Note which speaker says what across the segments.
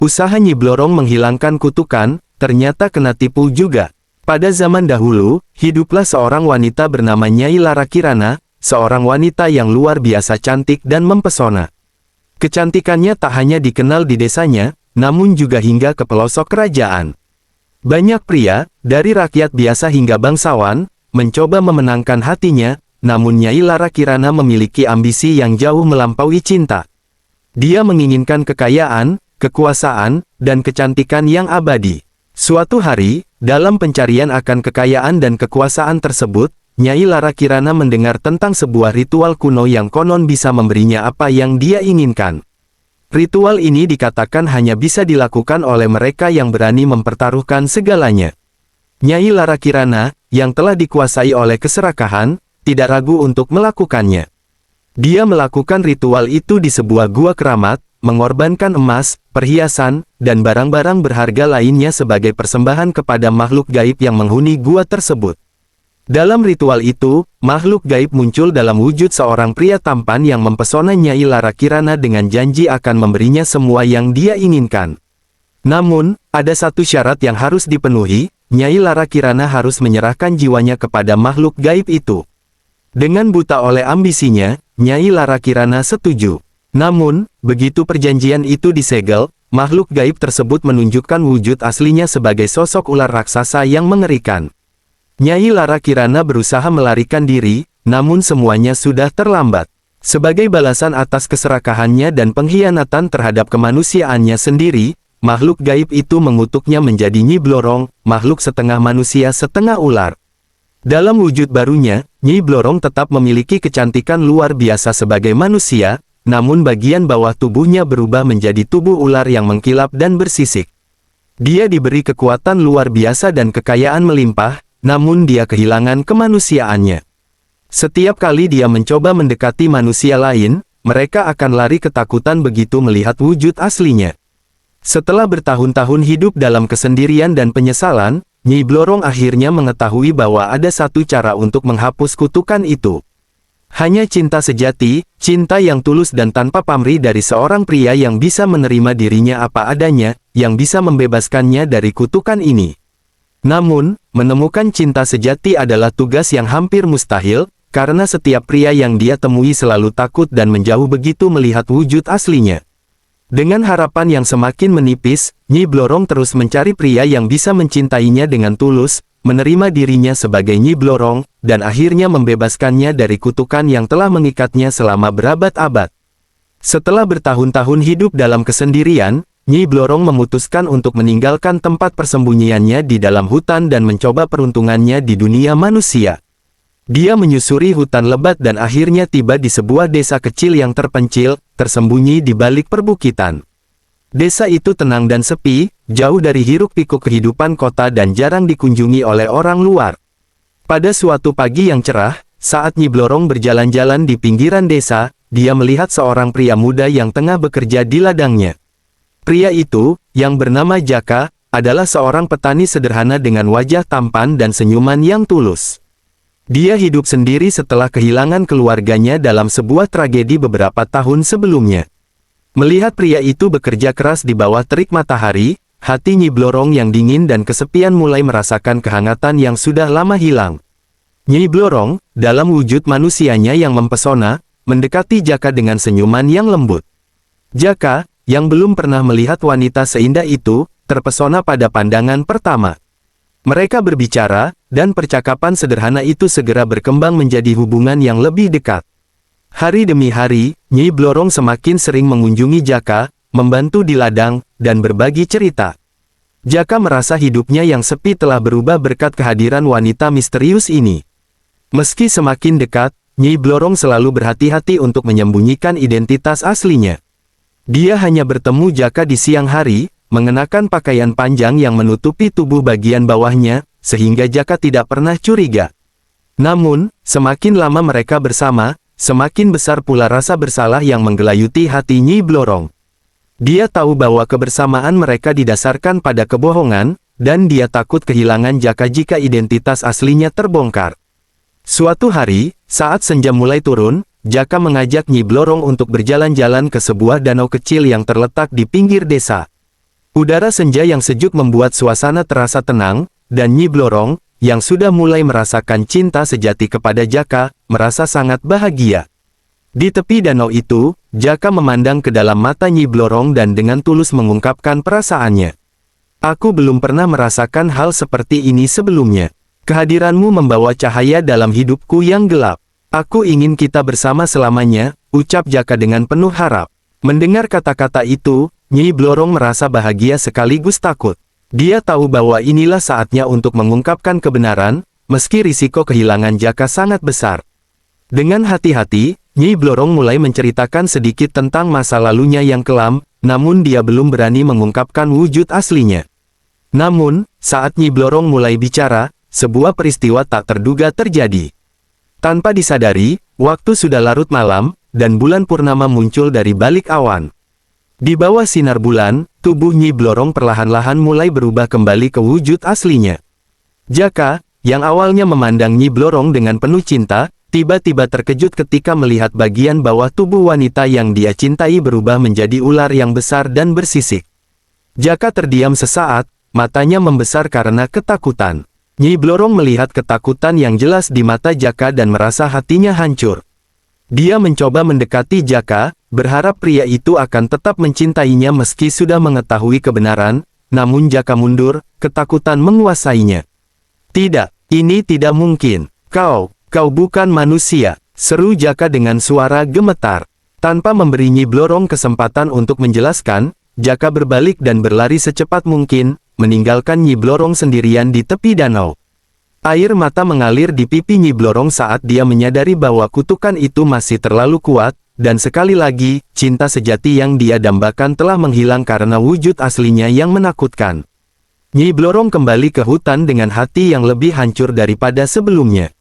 Speaker 1: Usaha Nyi Blorong menghilangkan kutukan, ternyata kena tipu juga. Pada zaman dahulu, hiduplah seorang wanita bernama Nyai Lara Kirana, seorang wanita yang luar biasa cantik dan mempesona. Kecantikannya tak hanya dikenal di desanya, namun juga hingga ke pelosok kerajaan. Banyak pria, dari rakyat biasa hingga bangsawan, mencoba memenangkan hatinya, namun Nyai Lara Kirana memiliki ambisi yang jauh melampaui cinta. Dia menginginkan kekayaan, kekuasaan, dan kecantikan yang abadi. Suatu hari, dalam pencarian akan kekayaan dan kekuasaan tersebut, Nyai Lara Kirana mendengar tentang sebuah ritual kuno yang konon bisa memberinya apa yang dia inginkan. Ritual ini dikatakan hanya bisa dilakukan oleh mereka yang berani mempertaruhkan segalanya. Nyai Lara Kirana, yang telah dikuasai oleh keserakahan, tidak ragu untuk melakukannya. Dia melakukan ritual itu di sebuah gua keramat, mengorbankan emas, perhiasan, dan barang-barang berharga lainnya sebagai persembahan kepada makhluk gaib yang menghuni gua tersebut. Dalam ritual itu, makhluk gaib muncul dalam wujud seorang pria tampan yang mempesona Nyai Lara Kirana dengan janji akan memberinya semua yang dia inginkan. Namun, ada satu syarat yang harus dipenuhi, Nyai Lara Kirana harus menyerahkan jiwanya kepada makhluk gaib itu. Dengan buta oleh ambisinya, Nyai Lara Kirana setuju. Namun, begitu perjanjian itu disegel, makhluk gaib tersebut menunjukkan wujud aslinya sebagai sosok ular raksasa yang mengerikan. Nyai Lara Kirana berusaha melarikan diri, namun semuanya sudah terlambat. Sebagai balasan atas keserakahannya dan pengkhianatan terhadap kemanusiaannya sendiri, makhluk gaib itu mengutuknya menjadi Nyi Blorong, makhluk setengah manusia setengah ular. Dalam wujud barunya, Nyi Blorong tetap memiliki kecantikan luar biasa sebagai manusia, namun bagian bawah tubuhnya berubah menjadi tubuh ular yang mengkilap dan bersisik. Dia diberi kekuatan luar biasa dan kekayaan melimpah, namun dia kehilangan kemanusiaannya. Setiap kali dia mencoba mendekati manusia lain, mereka akan lari ketakutan begitu melihat wujud aslinya. Setelah bertahun-tahun hidup dalam kesendirian dan penyesalan, Nyi Blorong akhirnya mengetahui bahwa ada satu cara untuk menghapus kutukan itu. Hanya cinta sejati, cinta yang tulus dan tanpa pamrih dari seorang pria yang bisa menerima dirinya apa adanya, yang bisa membebaskannya dari kutukan ini. Namun, menemukan cinta sejati adalah tugas yang hampir mustahil, karena setiap pria yang dia temui selalu takut dan menjauh begitu melihat wujud aslinya. Dengan harapan yang semakin menipis, Nyi Blorong terus mencari pria yang bisa mencintainya dengan tulus, menerima dirinya sebagai Nyi Blorong, dan akhirnya membebaskannya dari kutukan yang telah mengikatnya selama berabad-abad. Setelah bertahun-tahun hidup dalam kesendirian, Nyi Blorong memutuskan untuk meninggalkan tempat persembunyiannya di dalam hutan dan mencoba peruntungannya di dunia manusia. Dia menyusuri hutan lebat dan akhirnya tiba di sebuah desa kecil yang terpencil, tersembunyi di balik perbukitan. Desa itu tenang dan sepi, jauh dari hiruk-pikuk kehidupan kota dan jarang dikunjungi oleh orang luar. Pada suatu pagi yang cerah, saat Nyi Blorong berjalan-jalan di pinggiran desa, dia melihat seorang pria muda yang tengah bekerja di ladangnya. Pria itu, yang bernama Jaka, adalah seorang petani sederhana dengan wajah tampan dan senyuman yang tulus. Dia hidup sendiri setelah kehilangan keluarganya dalam sebuah tragedi beberapa tahun sebelumnya. Melihat pria itu bekerja keras di bawah terik matahari, hati Nyi Blorong yang dingin dan kesepian mulai merasakan kehangatan yang sudah lama hilang. Nyi Blorong, dalam wujud manusianya yang mempesona, mendekati Jaka dengan senyuman yang lembut. Jaka, yang belum pernah melihat wanita seindah itu, terpesona pada pandangan pertama. Mereka berbicara, dan percakapan sederhana itu segera berkembang menjadi hubungan yang lebih dekat. Hari demi hari, Nyi Blorong semakin sering mengunjungi Jaka, membantu di ladang, dan berbagi cerita. Jaka merasa hidupnya yang sepi telah berubah berkat kehadiran wanita misterius ini. Meski semakin dekat, Nyi Blorong selalu berhati-hati untuk menyembunyikan identitas aslinya. Dia hanya bertemu Jaka di siang hari, mengenakan pakaian panjang yang menutupi tubuh bagian bawahnya, sehingga Jaka tidak pernah curiga. Namun, semakin lama mereka bersama, semakin besar pula rasa bersalah yang menggelayuti hati Nyi Blorong. Dia tahu bahwa kebersamaan mereka didasarkan pada kebohongan, dan dia takut kehilangan Jaka jika identitas aslinya terbongkar. Suatu hari, saat senja mulai turun, Jaka mengajak Nyi Blorong untuk berjalan-jalan ke sebuah danau kecil yang terletak di pinggir desa. Udara senja yang sejuk membuat suasana terasa tenang, dan Nyi Blorong, yang sudah mulai merasakan cinta sejati kepada Jaka, merasa sangat bahagia. Di tepi danau itu, Jaka memandang ke dalam mata Nyi Blorong dan dengan tulus mengungkapkan perasaannya. Aku belum pernah merasakan hal seperti ini sebelumnya. Kehadiranmu membawa cahaya dalam hidupku yang gelap. Aku ingin kita bersama selamanya, ucap Jaka dengan penuh harap. Mendengar kata-kata itu, Nyi Blorong merasa bahagia sekaligus takut. Dia tahu bahwa inilah saatnya untuk mengungkapkan kebenaran, meski risiko kehilangan Jaka sangat besar. Dengan hati-hati, Nyi Blorong mulai menceritakan sedikit tentang masa lalunya yang kelam, namun dia belum berani mengungkapkan wujud aslinya. Namun, saat Nyi Blorong mulai bicara, sebuah peristiwa tak terduga terjadi. Tanpa disadari, waktu sudah larut malam, dan bulan purnama muncul dari balik awan. Di bawah sinar bulan, tubuh Nyi Blorong perlahan-lahan mulai berubah kembali ke wujud aslinya. Jaka, yang awalnya memandang Nyi Blorong dengan penuh cinta, tiba-tiba terkejut ketika melihat bagian bawah tubuh wanita yang dia cintai berubah menjadi ular yang besar dan bersisik. Jaka terdiam sesaat, matanya membesar karena ketakutan. Nyi Blorong melihat ketakutan yang jelas di mata Jaka dan merasa hatinya hancur. Dia mencoba mendekati Jaka, berharap pria itu akan tetap mencintainya meski sudah mengetahui kebenaran, namun Jaka mundur, ketakutan menguasainya. Tidak, ini tidak mungkin. Kau bukan manusia, seru Jaka dengan suara gemetar. Tanpa memberi Nyi Blorong kesempatan untuk menjelaskan, Jaka berbalik dan berlari secepat mungkin, meninggalkan Nyi Blorong sendirian di tepi danau. Air mata mengalir di pipi Nyi Blorong saat dia menyadari bahwa kutukan itu masih terlalu kuat, dan sekali lagi, cinta sejati yang dia dambakan telah menghilang karena wujud aslinya yang menakutkan. Nyi Blorong kembali ke hutan dengan hati yang lebih hancur daripada sebelumnya.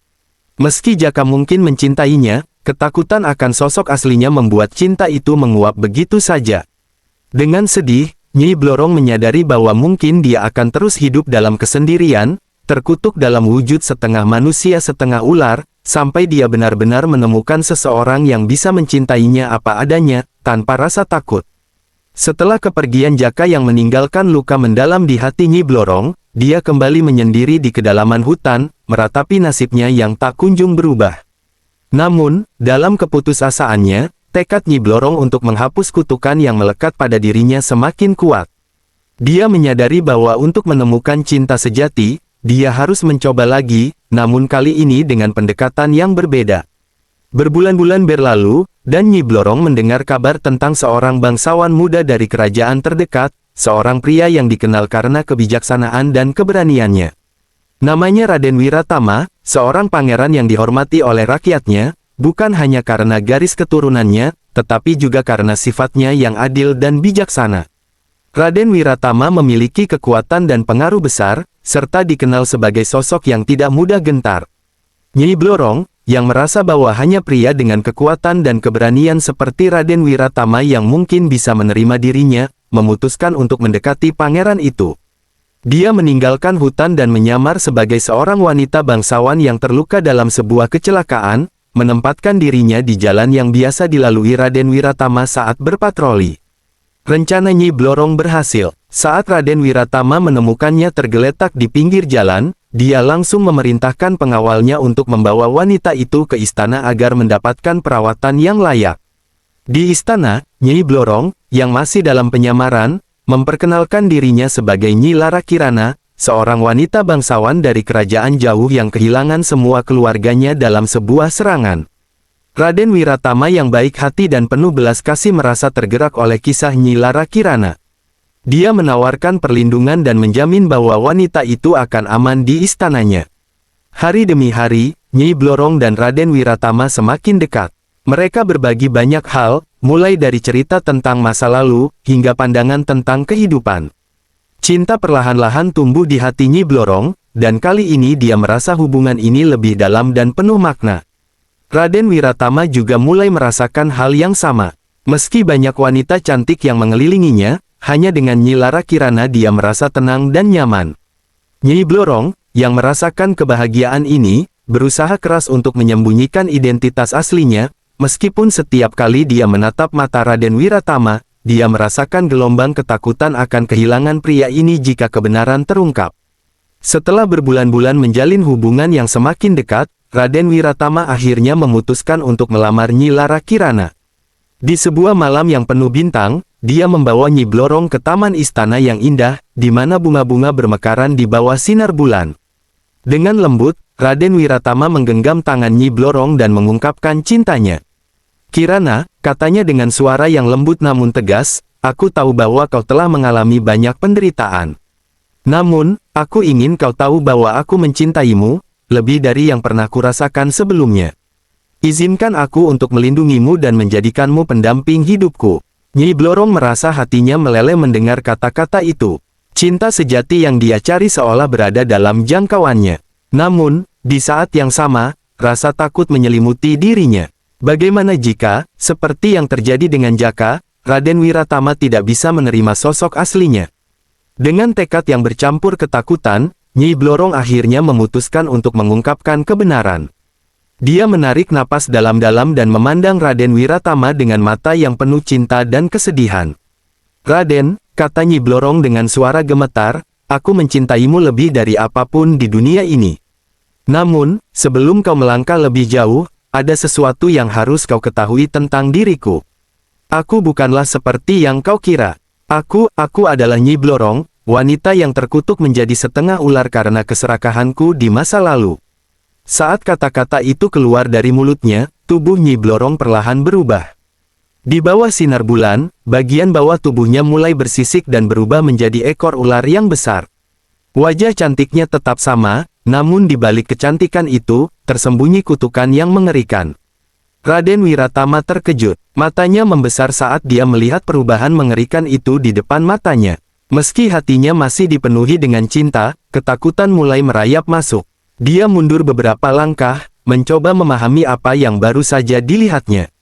Speaker 1: Meski Jaka mungkin mencintainya, ketakutan akan sosok aslinya membuat cinta itu menguap begitu saja. Dengan sedih, Nyi Blorong menyadari bahwa mungkin dia akan terus hidup dalam kesendirian, terkutuk dalam wujud setengah manusia setengah ular, sampai dia benar-benar menemukan seseorang yang bisa mencintainya apa adanya, tanpa rasa takut. Setelah kepergian Jaka yang meninggalkan luka mendalam di hati Nyi Blorong, dia kembali menyendiri di kedalaman hutan, meratapi nasibnya yang tak kunjung berubah. Namun, dalam keputusasaannya, tekad Nyi Blorong untuk menghapus kutukan yang melekat pada dirinya semakin kuat. Dia menyadari bahwa untuk menemukan cinta sejati, dia harus mencoba lagi, namun kali ini dengan pendekatan yang berbeda. Berbulan-bulan berlalu, dan Nyi Blorong mendengar kabar tentang seorang bangsawan muda dari kerajaan terdekat, seorang pria yang dikenal karena kebijaksanaan dan keberaniannya. Namanya Raden Wiratama, seorang pangeran yang dihormati oleh rakyatnya, bukan hanya karena garis keturunannya, tetapi juga karena sifatnya yang adil dan bijaksana. Raden Wiratama memiliki kekuatan dan pengaruh besar, serta dikenal sebagai sosok yang tidak mudah gentar. Nyi Blorong, yang merasa bahwa hanya pria dengan kekuatan dan keberanian seperti Raden Wiratama yang mungkin bisa menerima dirinya, memutuskan untuk mendekati pangeran itu. Dia meninggalkan hutan dan menyamar sebagai seorang wanita bangsawan yang terluka dalam sebuah kecelakaan, menempatkan dirinya di jalan yang biasa dilalui Raden Wiratama saat berpatroli. Rencana Nyi Blorong berhasil. Saat Raden Wiratama menemukannya tergeletak di pinggir jalan, dia langsung memerintahkan pengawalnya untuk membawa wanita itu ke istana agar mendapatkan perawatan yang layak. Di istana, Nyi Blorong, yang masih dalam penyamaran, memperkenalkan dirinya sebagai Nyi Larakirana, seorang wanita bangsawan dari kerajaan jauh yang kehilangan semua keluarganya dalam sebuah serangan. Raden Wiratama yang baik hati dan penuh belas kasih merasa tergerak oleh kisah Nyi Larakirana. Dia menawarkan perlindungan dan menjamin bahwa wanita itu akan aman di istananya. Hari demi hari, Nyi Blorong dan Raden Wiratama semakin dekat. Mereka berbagi banyak hal, mulai dari cerita tentang masa lalu, hingga pandangan tentang kehidupan. Cinta perlahan-lahan tumbuh di hati Nyi Blorong, dan kali ini dia merasa hubungan ini lebih dalam dan penuh makna. Raden Wiratama juga mulai merasakan hal yang sama. Meski banyak wanita cantik yang mengelilinginya, hanya dengan Nyi Larakirana dia merasa tenang dan nyaman. Nyi Blorong, yang merasakan kebahagiaan ini, berusaha keras untuk menyembunyikan identitas aslinya, meskipun setiap kali dia menatap mata Raden Wiratama, dia merasakan gelombang ketakutan akan kehilangan pria ini jika kebenaran terungkap. Setelah berbulan-bulan menjalin hubungan yang semakin dekat, Raden Wiratama akhirnya memutuskan untuk melamar Nyi Lara Kirana. Di sebuah malam yang penuh bintang, dia membawa Nyi Blorong ke taman istana yang indah, di mana bunga-bunga bermekaran di bawah sinar bulan. Dengan lembut, Raden Wiratama menggenggam tangan Nyi Blorong dan mengungkapkan cintanya. "Kirana," katanya dengan suara yang lembut namun tegas, "aku tahu bahwa kau telah mengalami banyak penderitaan. Namun, aku ingin kau tahu bahwa aku mencintaimu, lebih dari yang pernah kurasakan sebelumnya. Izinkan aku untuk melindungimu dan menjadikanmu pendamping hidupku." Nyi Blorong merasa hatinya meleleh mendengar kata-kata itu. Cinta sejati yang dia cari seolah berada dalam jangkauannya. Namun, di saat yang sama, rasa takut menyelimuti dirinya. Bagaimana jika, seperti yang terjadi dengan Jaka, Raden Wiratama tidak bisa menerima sosok aslinya? Dengan tekad yang bercampur ketakutan, Nyi Blorong akhirnya memutuskan untuk mengungkapkan kebenaran. Dia menarik napas dalam-dalam dan memandang Raden Wiratama dengan mata yang penuh cinta dan kesedihan. "Raden," kata Nyi Blorong dengan suara gemetar, "aku mencintaimu lebih dari apapun di dunia ini. Namun, sebelum kau melangkah lebih jauh, ada sesuatu yang harus kau ketahui tentang diriku. Aku bukanlah seperti yang kau kira. Aku adalah Nyi Blorong, wanita yang terkutuk menjadi setengah ular karena keserakahanku di masa lalu." Saat kata-kata itu keluar dari mulutnya, tubuh Nyi Blorong perlahan berubah. Di bawah sinar bulan, bagian bawah tubuhnya mulai bersisik dan berubah menjadi ekor ular yang besar. Wajah cantiknya tetap sama, namun di balik kecantikan itu, tersembunyi kutukan yang mengerikan. Raden Wiratama terkejut. Matanya membesar saat dia melihat perubahan mengerikan itu di depan matanya. Meski hatinya masih dipenuhi dengan cinta, ketakutan mulai merayap masuk. Dia mundur beberapa langkah, mencoba memahami apa yang baru saja dilihatnya.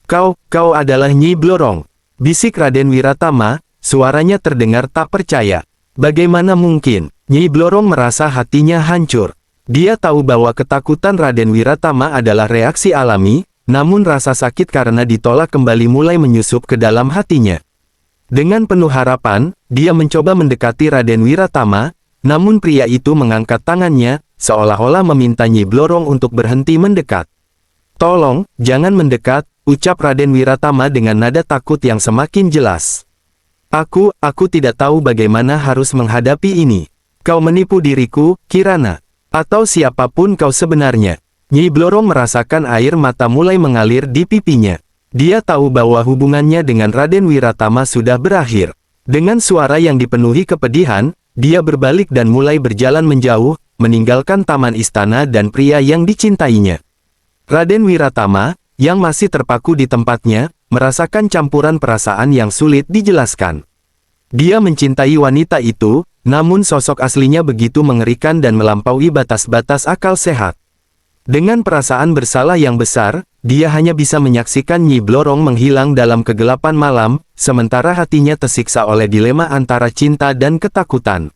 Speaker 1: Kau adalah Nyi Blorong," bisik Raden Wiratama, suaranya terdengar tak percaya. Bagaimana mungkin? Nyi Blorong merasa hatinya hancur. Dia tahu bahwa ketakutan Raden Wiratama adalah reaksi alami, namun rasa sakit karena ditolak kembali mulai menyusup ke dalam hatinya. Dengan penuh harapan, dia mencoba mendekati Raden Wiratama, namun pria itu mengangkat tangannya, seolah-olah meminta Nyi Blorong untuk berhenti mendekat. "Tolong, jangan mendekat," ucap Raden Wiratama dengan nada takut yang semakin jelas. Aku tidak tahu bagaimana harus menghadapi ini. Kau menipu diriku, Kirana. Atau siapapun kau sebenarnya." Nyi Blorong merasakan air mata mulai mengalir di pipinya. Dia tahu bahwa hubungannya dengan Raden Wiratama sudah berakhir. Dengan suara yang dipenuhi kepedihan, dia berbalik dan mulai berjalan menjauh, meninggalkan taman istana dan pria yang dicintainya. Raden Wiratama, yang masih terpaku di tempatnya, merasakan campuran perasaan yang sulit dijelaskan. Dia mencintai wanita itu, namun sosok aslinya begitu mengerikan dan melampaui batas-batas akal sehat. Dengan perasaan bersalah yang besar, dia hanya bisa menyaksikan Nyi Blorong menghilang dalam kegelapan malam, sementara hatinya tersiksa oleh dilema antara cinta dan ketakutan.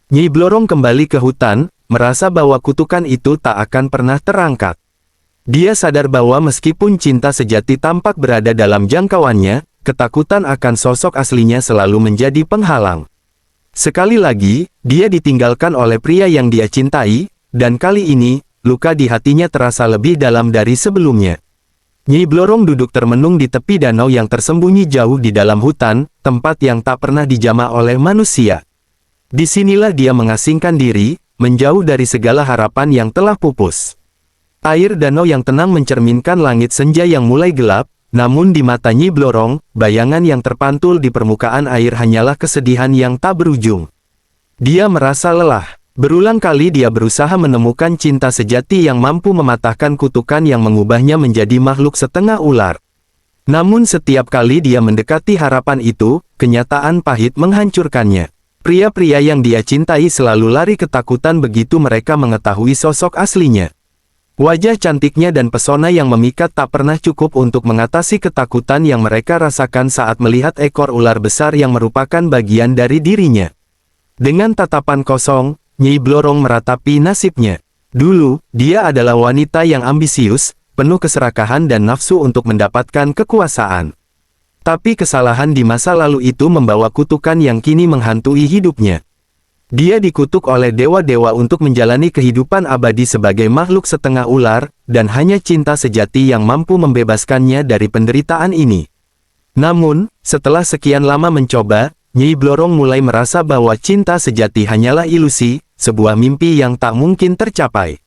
Speaker 1: Nyi Blorong kembali ke hutan, merasa bahwa kutukan itu tak akan pernah terangkat. Dia sadar bahwa meskipun cinta sejati tampak berada dalam jangkauannya, ketakutan akan sosok aslinya selalu menjadi penghalang. Sekali lagi, dia ditinggalkan oleh pria yang dia cintai, dan kali ini, luka di hatinya terasa lebih dalam dari sebelumnya. Nyi Blorong duduk termenung di tepi danau yang tersembunyi jauh di dalam hutan, tempat yang tak pernah dijamah oleh manusia. Disinilah dia mengasingkan diri, menjauh dari segala harapan yang telah pupus. Air danau yang tenang mencerminkan langit senja yang mulai gelap, namun di mata Nyi Blorong, bayangan yang terpantul di permukaan air hanyalah kesedihan yang tak berujung. Dia merasa lelah. Berulang kali dia berusaha menemukan cinta sejati yang mampu mematahkan kutukan yang mengubahnya menjadi makhluk setengah ular. Namun setiap kali dia mendekati harapan itu, kenyataan pahit menghancurkannya. Pria-pria yang dia cintai selalu lari ketakutan begitu mereka mengetahui sosok aslinya. Wajah cantiknya dan pesona yang memikat tak pernah cukup untuk mengatasi ketakutan yang mereka rasakan saat melihat ekor ular besar yang merupakan bagian dari dirinya. Dengan tatapan kosong, Nyi Blorong meratapi nasibnya. Dulu, dia adalah wanita yang ambisius, penuh keserakahan dan nafsu untuk mendapatkan kekuasaan. Tapi kesalahan di masa lalu itu membawa kutukan yang kini menghantui hidupnya. Dia dikutuk oleh dewa-dewa untuk menjalani kehidupan abadi sebagai makhluk setengah ular, dan hanya cinta sejati yang mampu membebaskannya dari penderitaan ini. Namun, setelah sekian lama mencoba, Nyi Blorong mulai merasa bahwa cinta sejati hanyalah ilusi, sebuah mimpi yang tak mungkin tercapai.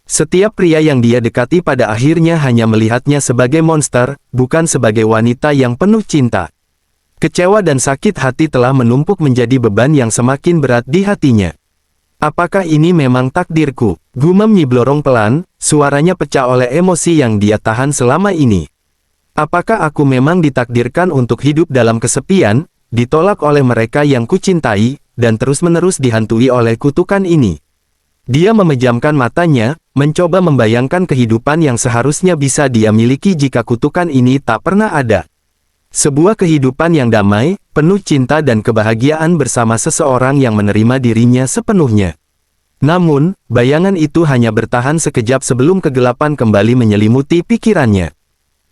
Speaker 1: Setiap pria yang dia dekati pada akhirnya hanya melihatnya sebagai monster, bukan sebagai wanita yang penuh cinta. Kecewa dan sakit hati telah menumpuk menjadi beban yang semakin berat di hatinya. Apakah ini memang takdirku? Gumam Nyi Blorong pelan, suaranya pecah oleh emosi yang dia tahan selama ini. Apakah aku memang ditakdirkan untuk hidup dalam kesepian, ditolak oleh mereka yang kucintai, dan terus-menerus dihantui oleh kutukan ini? Dia memejamkan matanya, mencoba membayangkan kehidupan yang seharusnya bisa dia miliki jika kutukan ini tak pernah ada. Sebuah kehidupan yang damai, penuh cinta dan kebahagiaan bersama seseorang yang menerima dirinya sepenuhnya. Namun, bayangan itu hanya bertahan sekejap sebelum kegelapan kembali menyelimuti pikirannya.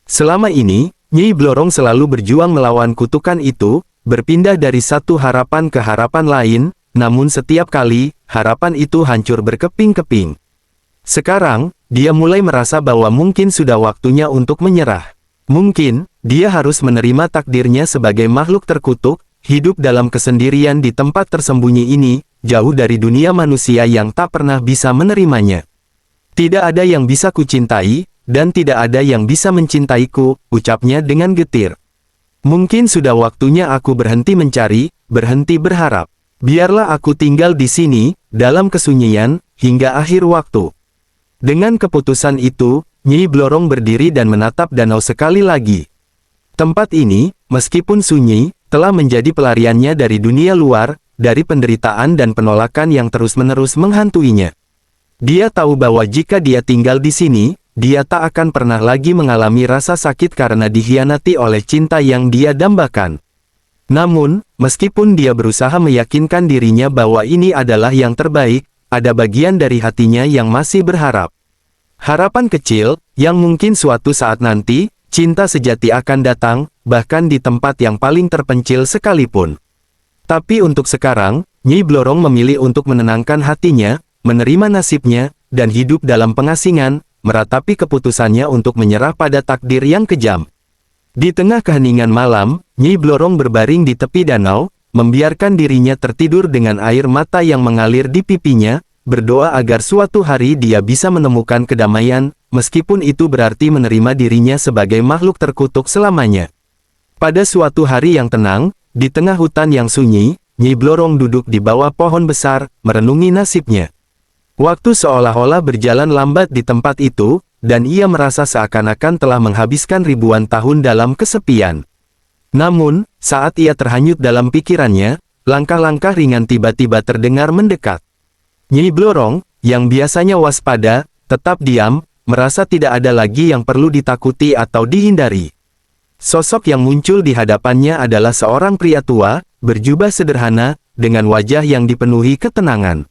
Speaker 1: Selama ini, Nyi Blorong selalu berjuang melawan kutukan itu, berpindah dari satu harapan ke harapan lain, namun setiap kali, harapan itu hancur berkeping-keping. Sekarang, dia mulai merasa bahwa mungkin sudah waktunya untuk menyerah. Mungkin, dia harus menerima takdirnya sebagai makhluk terkutuk, hidup dalam kesendirian di tempat tersembunyi ini, jauh dari dunia manusia yang tak pernah bisa menerimanya. Tidak ada yang bisa kucintai, dan tidak ada yang bisa mencintaiku, ucapnya dengan getir. Mungkin sudah waktunya aku berhenti mencari, berhenti berharap. Biarlah aku tinggal di sini, dalam kesunyian, hingga akhir waktu. Dengan keputusan itu, Nyi Blorong berdiri dan menatap danau sekali lagi. Tempat ini, meskipun sunyi, telah menjadi pelariannya dari dunia luar, dari penderitaan dan penolakan yang terus-menerus menghantuinya. Dia tahu bahwa jika dia tinggal di sini, dia tak akan pernah lagi mengalami rasa sakit karena dikhianati oleh cinta yang dia dambakan. Namun, meskipun dia berusaha meyakinkan dirinya bahwa ini adalah yang terbaik, ada bagian dari hatinya yang masih berharap. Harapan kecil, yang mungkin suatu saat nanti, cinta sejati akan datang, bahkan di tempat yang paling terpencil sekalipun. Tapi untuk sekarang, Nyi Blorong memilih untuk menenangkan hatinya, menerima nasibnya, dan hidup dalam pengasingan, meratapi keputusannya untuk menyerah pada takdir yang kejam. Di tengah keheningan malam, Nyi Blorong berbaring di tepi danau, membiarkan dirinya tertidur dengan air mata yang mengalir di pipinya, berdoa agar suatu hari dia bisa menemukan kedamaian, meskipun itu berarti menerima dirinya sebagai makhluk terkutuk selamanya. Pada suatu hari yang tenang, di tengah hutan yang sunyi, Nyi Blorong duduk di bawah pohon besar, merenungi nasibnya. Waktu seolah-olah berjalan lambat di tempat itu, dan ia merasa seakan-akan telah menghabiskan ribuan tahun dalam kesepian. Namun, saat ia terhanyut dalam pikirannya, langkah-langkah ringan tiba-tiba terdengar mendekat. Nyi Blorong, yang biasanya waspada, tetap diam, merasa tidak ada lagi yang perlu ditakuti atau dihindari. Sosok yang muncul di hadapannya adalah seorang pria tua, berjubah sederhana, dengan wajah yang dipenuhi ketenangan.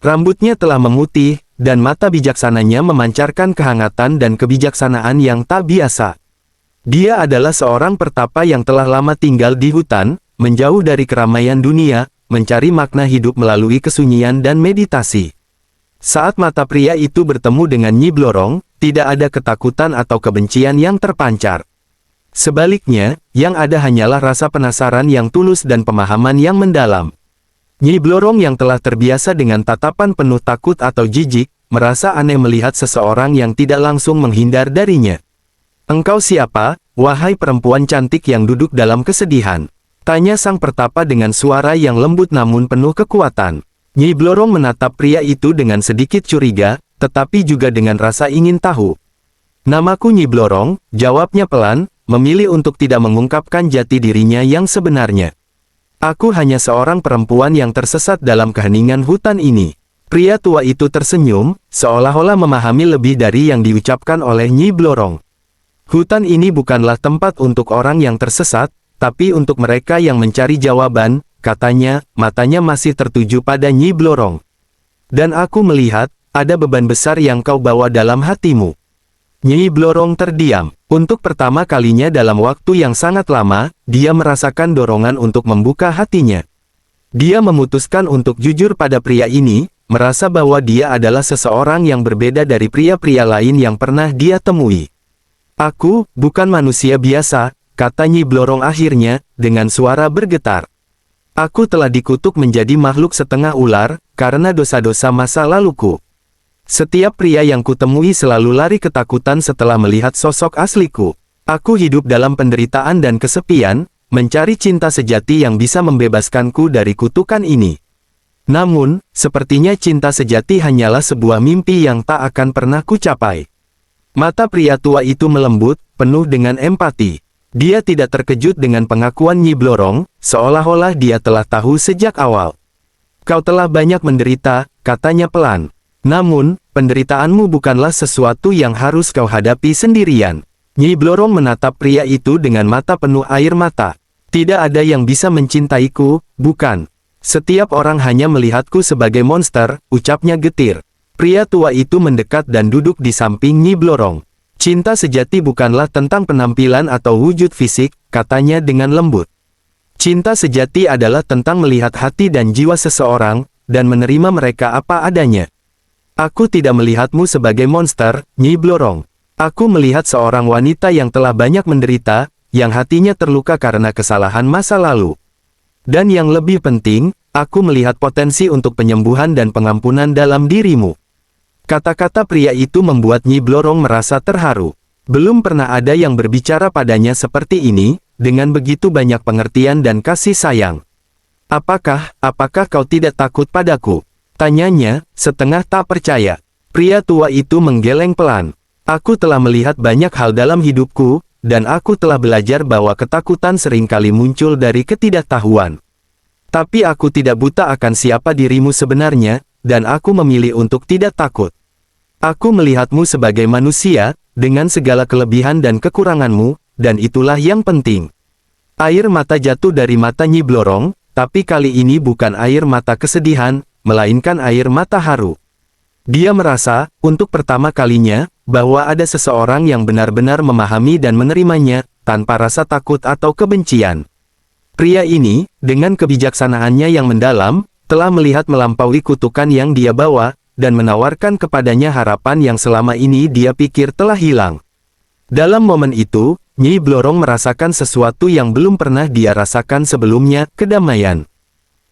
Speaker 1: Rambutnya telah memutih, dan mata bijaksananya memancarkan kehangatan dan kebijaksanaan yang tak biasa. Dia adalah seorang pertapa yang telah lama tinggal di hutan, menjauh dari keramaian dunia, mencari makna hidup melalui kesunyian dan meditasi. Saat mata pria itu bertemu dengan Nyi Blorong, tidak ada ketakutan atau kebencian yang terpancar. Sebaliknya, yang ada hanyalah rasa penasaran yang tulus dan pemahaman yang mendalam. Nyi Blorong yang telah terbiasa dengan tatapan penuh takut atau jijik, merasa aneh melihat seseorang yang tidak langsung menghindar darinya. "Engkau siapa, wahai perempuan cantik yang duduk dalam kesedihan?" tanya sang pertapa dengan suara yang lembut namun penuh kekuatan. Nyi Blorong menatap pria itu dengan sedikit curiga, tetapi juga dengan rasa ingin tahu. "Namaku Nyi Blorong," jawabnya pelan, memilih untuk tidak mengungkapkan jati dirinya yang sebenarnya. "Aku hanya seorang perempuan yang tersesat dalam keheningan hutan ini." Pria tua itu tersenyum, seolah-olah memahami lebih dari yang diucapkan oleh Nyi Blorong. "Hutan ini bukanlah tempat untuk orang yang tersesat, tapi untuk mereka yang mencari jawaban," katanya, matanya masih tertuju pada Nyi Blorong. "Dan aku melihat, ada beban besar yang kau bawa dalam hatimu." Nyi Blorong terdiam. Untuk pertama kalinya dalam waktu yang sangat lama, dia merasakan dorongan untuk membuka hatinya. Dia memutuskan untuk jujur pada pria ini, merasa bahwa dia adalah seseorang yang berbeda dari pria-pria lain yang pernah dia temui. Aku, bukan manusia biasa, kata Nyi Blorong akhirnya, dengan suara bergetar. Aku telah dikutuk menjadi makhluk setengah ular, karena dosa-dosa masa laluku. Setiap pria yang kutemui selalu lari ketakutan setelah melihat sosok asliku. Aku hidup dalam penderitaan dan kesepian, mencari cinta sejati yang bisa membebaskanku dari kutukan ini. Namun, sepertinya cinta sejati hanyalah sebuah mimpi yang tak akan pernah kucapai. Mata pria tua itu melembut, penuh dengan empati. Dia tidak terkejut dengan pengakuan Nyi Blorong, seolah-olah dia telah tahu sejak awal. Kau telah banyak menderita, katanya pelan. Namun, penderitaanmu bukanlah sesuatu yang harus kau hadapi sendirian. Nyi Blorong menatap pria itu dengan mata penuh air mata. Tidak ada yang bisa mencintaiku, bukan? Setiap orang hanya melihatku sebagai monster, ucapnya getir. Pria tua itu mendekat dan duduk di samping Nyi Blorong. Cinta sejati bukanlah tentang penampilan atau wujud fisik, katanya dengan lembut. Cinta sejati adalah tentang melihat hati dan jiwa seseorang, dan menerima mereka apa adanya. Aku tidak melihatmu sebagai monster, Nyi Blorong. Aku melihat seorang wanita yang telah banyak menderita, yang hatinya terluka karena kesalahan masa lalu. Dan yang lebih penting, aku melihat potensi untuk penyembuhan dan pengampunan dalam dirimu. Kata-kata pria itu membuat Nyi Blorong merasa terharu. Belum pernah ada yang berbicara padanya seperti ini, dengan begitu banyak pengertian dan kasih sayang. Apakah kau tidak takut padaku? Tanyanya, setengah tak percaya. Pria tua itu menggeleng pelan. Aku telah melihat banyak hal dalam hidupku, dan aku telah belajar bahwa ketakutan seringkali muncul dari ketidaktahuan. Tapi aku tidak buta akan siapa dirimu sebenarnya, dan aku memilih untuk tidak takut. Aku melihatmu sebagai manusia, dengan segala kelebihan dan kekuranganmu, dan itulah yang penting. Air mata jatuh dari mata Nyi Blorong, tapi kali ini bukan air mata kesedihan, melainkan air mata haru. Dia merasa, untuk pertama kalinya, bahwa ada seseorang yang benar-benar memahami dan menerimanya, tanpa rasa takut atau kebencian. Pria ini, dengan kebijaksanaannya yang mendalam, telah melihat melampaui kutukan yang dia bawa, dan menawarkan kepadanya harapan yang selama ini dia pikir telah hilang. Dalam momen itu, Nyi Blorong merasakan sesuatu yang belum pernah dia rasakan sebelumnya, kedamaian.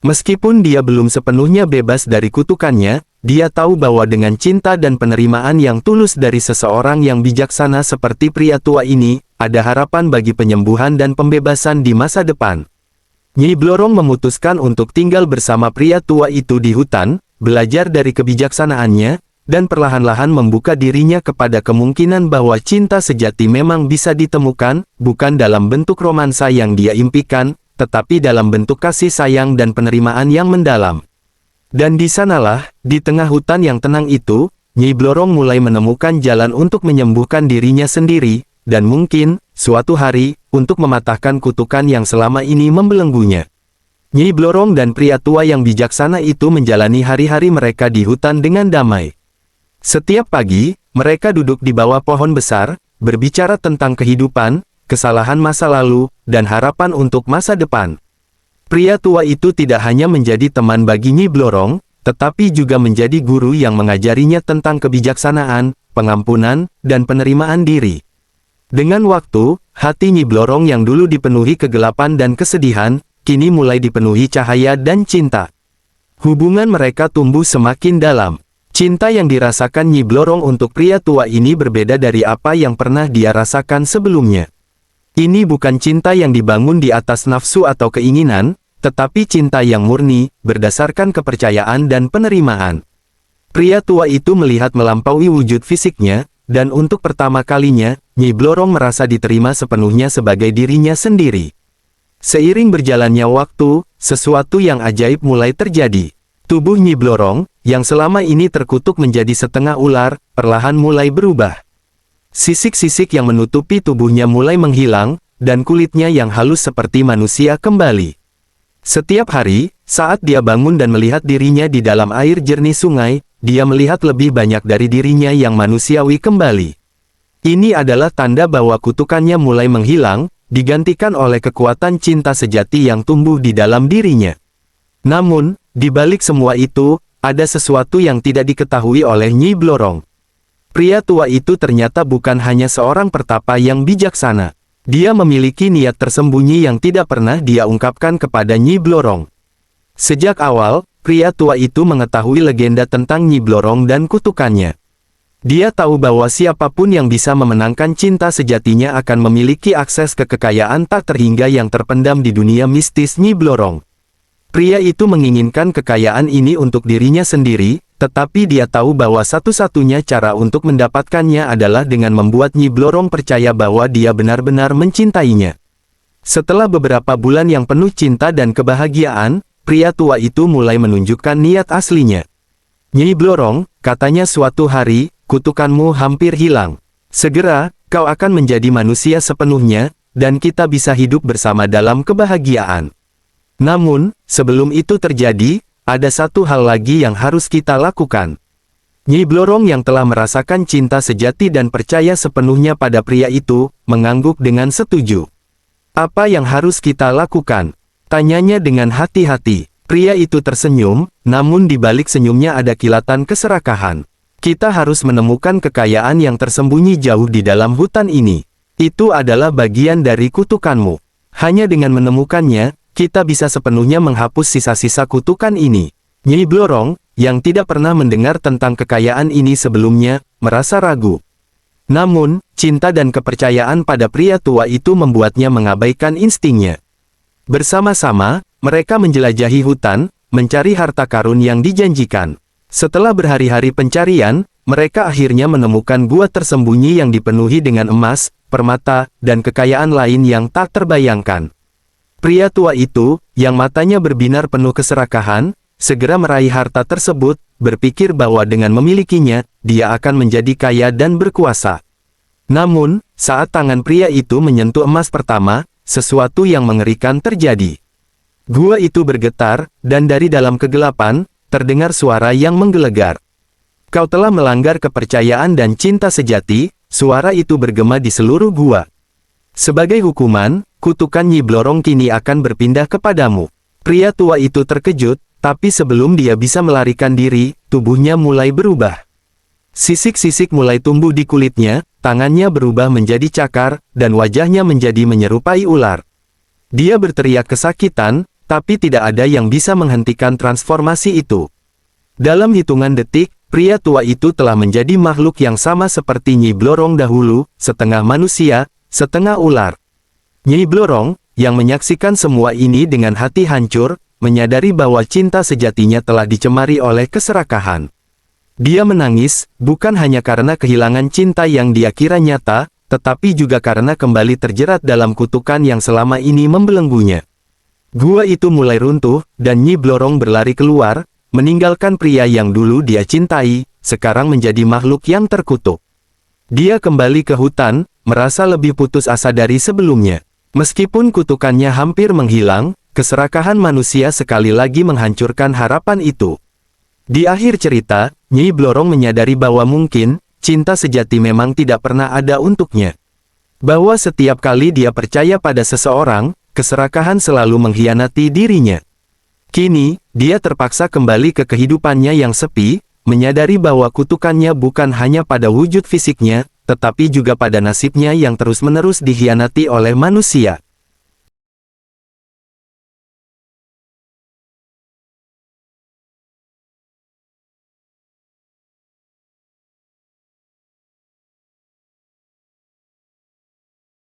Speaker 1: Meskipun dia belum sepenuhnya bebas dari kutukannya, dia tahu bahwa dengan cinta dan penerimaan yang tulus dari seseorang yang bijaksana seperti pria tua ini, ada harapan bagi penyembuhan dan pembebasan di masa depan. Nyi Blorong memutuskan untuk tinggal bersama pria tua itu di hutan, belajar dari kebijaksanaannya, dan perlahan-lahan membuka dirinya kepada kemungkinan bahwa cinta sejati memang bisa ditemukan, bukan dalam bentuk romansa yang dia impikan, tetapi dalam bentuk kasih sayang dan penerimaan yang mendalam. Dan di sanalah, di tengah hutan yang tenang itu, Nyi Blorong mulai menemukan jalan untuk menyembuhkan dirinya sendiri, dan mungkin, suatu hari, untuk mematahkan kutukan yang selama ini membelenggunya. Nyi Blorong dan pria tua yang bijaksana itu menjalani hari-hari mereka di hutan dengan damai. Setiap pagi, mereka duduk di bawah pohon besar, berbicara tentang kehidupan, kesalahan masa lalu, dan harapan untuk masa depan. Pria tua itu tidak hanya menjadi teman bagi Nyi Blorong, tetapi juga menjadi guru yang mengajarinya tentang kebijaksanaan, pengampunan, dan penerimaan diri. Dengan waktu, hati Nyi Blorong yang dulu dipenuhi kegelapan dan kesedihan, kini mulai dipenuhi cahaya dan cinta. Hubungan mereka tumbuh semakin dalam. Cinta yang dirasakan Nyi Blorong untuk pria tua ini berbeda dari apa yang pernah dia rasakan sebelumnya. Ini bukan cinta yang dibangun di atas nafsu atau keinginan, tetapi cinta yang murni, berdasarkan kepercayaan dan penerimaan. Pria tua itu melihat melampaui wujud fisiknya, dan untuk pertama kalinya, Nyi Blorong merasa diterima sepenuhnya sebagai dirinya sendiri. Seiring berjalannya waktu, sesuatu yang ajaib mulai terjadi. Tubuh Nyi Blorong, yang selama ini terkutuk menjadi setengah ular, perlahan mulai berubah. Sisik-sisik yang menutupi tubuhnya mulai menghilang, dan kulitnya yang halus seperti manusia kembali. Setiap hari, saat dia bangun dan melihat dirinya di dalam air jernih sungai, dia melihat lebih banyak dari dirinya yang manusiawi kembali. Ini adalah tanda bahwa kutukannya mulai menghilang, digantikan oleh kekuatan cinta sejati yang tumbuh di dalam dirinya. Namun, di balik semua itu, ada sesuatu yang tidak diketahui oleh Nyi Blorong. Pria tua itu ternyata bukan hanya seorang pertapa yang bijaksana. Dia memiliki niat tersembunyi yang tidak pernah dia ungkapkan kepada Nyi Blorong. Sejak awal, pria tua itu mengetahui legenda tentang Nyi Blorong dan kutukannya. Dia tahu bahwa siapapun yang bisa memenangkan cinta sejatinya akan memiliki akses ke kekayaan tak terhingga yang terpendam di dunia mistis Nyi Blorong. Pria itu menginginkan kekayaan ini untuk dirinya sendiri, tetapi dia tahu bahwa satu-satunya cara untuk mendapatkannya adalah dengan membuat Nyi Blorong percaya bahwa dia benar-benar mencintainya. Setelah beberapa bulan yang penuh cinta dan kebahagiaan, pria tua itu mulai menunjukkan niat aslinya. Nyi Blorong, katanya suatu hari, kutukanmu hampir hilang. Segera, kau akan menjadi manusia sepenuhnya, dan kita bisa hidup bersama dalam kebahagiaan. Namun, sebelum itu terjadi, ada satu hal lagi yang harus kita lakukan. Nyi Blorong yang telah merasakan cinta sejati dan percaya sepenuhnya pada pria itu, mengangguk dengan setuju. Apa yang harus kita lakukan? Tanyanya dengan hati-hati. Pria itu tersenyum, namun di balik senyumnya ada kilatan keserakahan. Kita harus menemukan kekayaan yang tersembunyi jauh di dalam hutan ini. Itu adalah bagian dari kutukanmu. Hanya dengan menemukannya, kita bisa sepenuhnya menghapus sisa-sisa kutukan ini. Nyi Blorong, yang tidak pernah mendengar tentang kekayaan ini sebelumnya, merasa ragu. Namun, cinta dan kepercayaan pada pria tua itu membuatnya mengabaikan instingnya. Bersama-sama, mereka menjelajahi hutan, mencari harta karun yang dijanjikan. Setelah berhari-hari pencarian, mereka akhirnya menemukan gua tersembunyi yang dipenuhi dengan emas, permata, dan kekayaan lain yang tak terbayangkan. Pria tua itu, yang matanya berbinar penuh keserakahan, segera meraih harta tersebut, berpikir bahwa dengan memilikinya, dia akan menjadi kaya dan berkuasa. Namun, saat tangan pria itu menyentuh emas pertama, sesuatu yang mengerikan terjadi. Gua itu bergetar, dan dari dalam kegelapan, terdengar suara yang menggelegar. Kau telah melanggar kepercayaan dan cinta sejati, suara itu bergema di seluruh gua. Sebagai hukuman, kutukan Nyi Blorong kini akan berpindah kepadamu. Pria tua itu terkejut, tapi sebelum dia bisa melarikan diri, tubuhnya mulai berubah. Sisik-sisik mulai tumbuh di kulitnya, tangannya berubah menjadi cakar, dan wajahnya menjadi menyerupai ular. Dia berteriak kesakitan, tapi tidak ada yang bisa menghentikan transformasi itu. Dalam hitungan detik, pria tua itu telah menjadi makhluk yang sama seperti Nyi Blorong dahulu, setengah manusia, setengah ular. Nyi Blorong, yang menyaksikan semua ini dengan hati hancur, menyadari bahwa cinta sejatinya telah dicemari oleh keserakahan. Dia menangis, bukan hanya karena kehilangan cinta yang dia kira nyata, tetapi juga karena kembali terjerat dalam kutukan yang selama ini membelenggunya. Gua itu mulai runtuh, dan Nyi Blorong berlari keluar, meninggalkan pria yang dulu dia cintai, sekarang menjadi makhluk yang terkutuk. Dia kembali ke hutan, merasa lebih putus asa dari sebelumnya. Meskipun kutukannya hampir menghilang, keserakahan manusia sekali lagi menghancurkan harapan itu. Di akhir cerita, Nyi Blorong menyadari bahwa mungkin, cinta sejati memang tidak pernah ada untuknya. Bahwa setiap kali dia percaya pada seseorang, keserakahan selalu mengkhianati dirinya. Kini, dia terpaksa kembali ke kehidupannya yang sepi, menyadari bahwa kutukannya bukan hanya pada wujud fisiknya, tetapi juga pada nasibnya yang terus-menerus dikhianati oleh manusia.